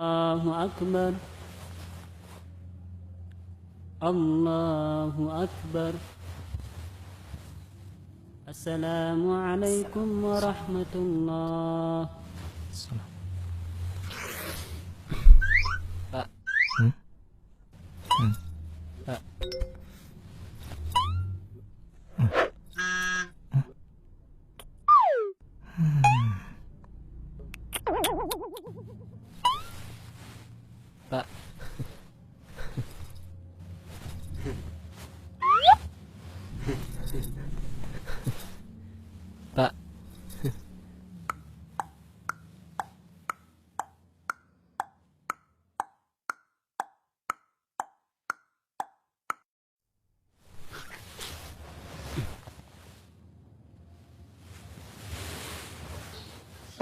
Allahu Akbar. Allahu Akbar. Assalamualaikum warahmatullah. Pak. Pak. Pak. Pak.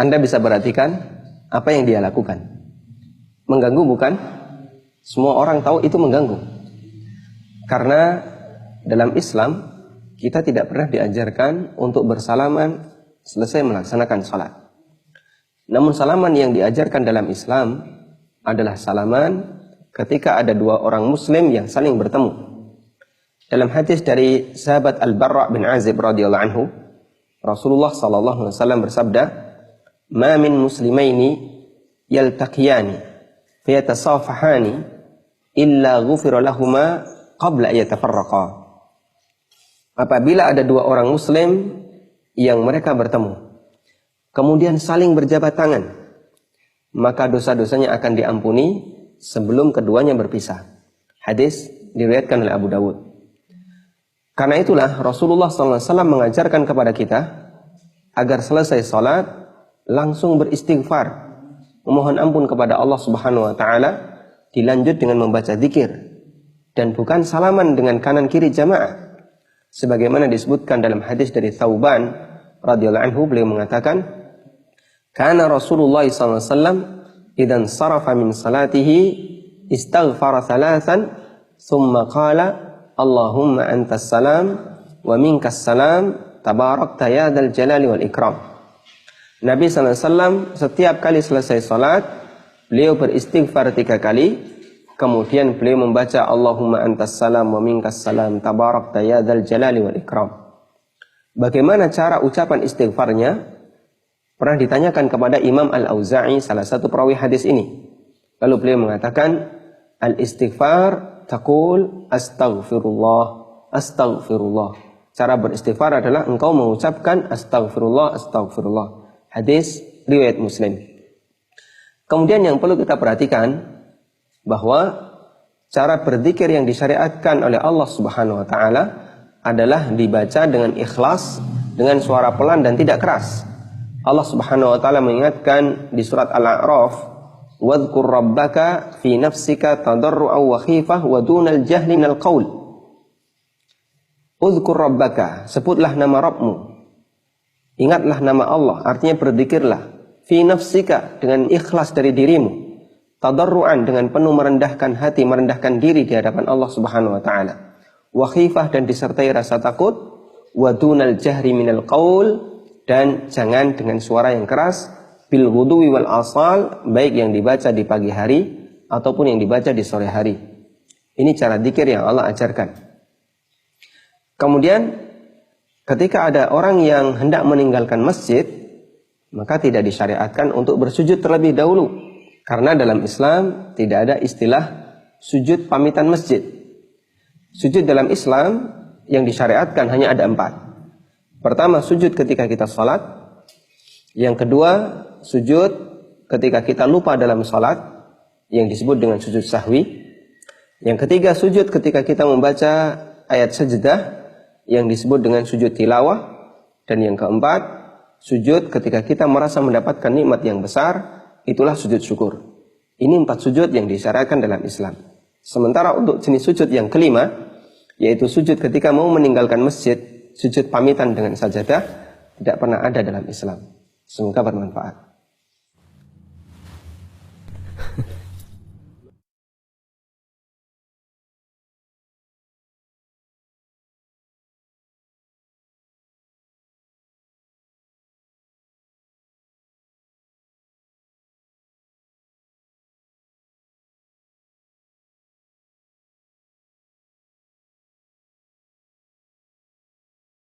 Anda bisa perhatikan apa yang dia lakukan. Mengganggu bukan? Semua orang tahu itu mengganggu. Karena dalam Islam kita tidak pernah diajarkan untuk bersalaman selesai melaksanakan salat. Namun salaman yang diajarkan dalam Islam adalah salaman ketika ada dua orang muslim yang saling bertemu. Dalam hadis dari sahabat Al-Barra bin Azib radhiyallahu anhu, Rasulullah sallallahu alaihi wasallam bersabda, "Ma min muslimaini yaltaqiyani fayatasafahani illa ghufira lahuma qabla yatafarraqa." Apabila ada dua orang muslim yang mereka bertemu, kemudian saling berjabat tangan, maka dosa-dosanya akan diampuni sebelum keduanya berpisah. Hadis diriwayatkan oleh Abu Dawud. Karena itulah Rasulullah SAW mengajarkan kepada kita agar selesai salat langsung beristighfar, memohon ampun kepada Allah Subhanahu wa taala, dilanjut dengan membaca zikir dan bukan salaman dengan kanan kiri jamaah. Sebagaimana disebutkan dalam hadis dari Thauban radhiyallahu anhu, beliau mengatakan, "Kana Rasulullah sallallahu alaihi wasallam idan sarafa min salatihi istaghfara thalathan thumma qala Allahumma antas salam wa minkas salam tabarakta ya dzal jalali wal ikram." Nabi sallallahu alaihi wasallam setiap kali selesai salat, beliau beristighfar 3 kali. Kemudian beliau membaca Allahumma antas salam wa minkas salam tabarakta ya dzal jalali wal ikram. Bagaimana cara ucapan istighfarnya? Pernah ditanyakan kepada Imam Al-Auza'i, salah satu perawi hadis ini. Lalu beliau mengatakan, al-istighfar taqul astaghfirullah, astaghfirullah. Cara beristighfar adalah engkau mengucapkan astaghfirullah, astaghfirullah. Hadis riwayat Muslim. Kemudian yang perlu kita perhatikan bahwa cara berzikir yang disyariatkan oleh Allah Subhanahu wa taala adalah dibaca dengan ikhlas, dengan suara pelan dan tidak keras. Allah Subhanahu wa taala mengingatkan di surat Al-A'raf, "Wadhkur rabbaka fi nafsika tadarru'an wa khifah wa dunal jahli minal qaul." Udhkur rabbaka, sebutlah nama Rabbmu. Ingatlah nama Allah, artinya berzikirlah. Fi nafsika, dengan ikhlas dari dirimu. Tadarru'an, dengan penuh merendahkan hati, merendahkan diri di hadapan Allah Subhanahu wa taala. Wa khifah, dan disertai rasa takut. Wa dunal jahri minal qaul, dan jangan dengan suara yang keras. Bil ghuduwi wal asal, baik yang dibaca di pagi hari ataupun yang dibaca di sore hari. Ini cara zikir yang Allah ajarkan. Kemudian ketika ada orang yang hendak meninggalkan masjid, maka tidak disyariatkan untuk bersujud terlebih dahulu. Karena dalam Islam tidak ada istilah sujud pamitan masjid. Sujud dalam Islam yang disyariatkan hanya ada 4. Pertama, sujud ketika kita sholat. Yang kedua, sujud ketika kita lupa dalam sholat, yang disebut dengan sujud sahwi. Yang ketiga, sujud ketika kita membaca ayat sajdah, yang disebut dengan sujud tilawah. Dan yang keempat, sujud ketika kita merasa mendapatkan nikmat yang besar, itulah sujud syukur. Ini 4 sujud yang disyariatkan dalam Islam. Sementara untuk jenis sujud yang kelima, yaitu sujud ketika mau meninggalkan masjid, sujud pamitan dengan sajadah, tidak pernah ada dalam Islam. Semoga bermanfaat.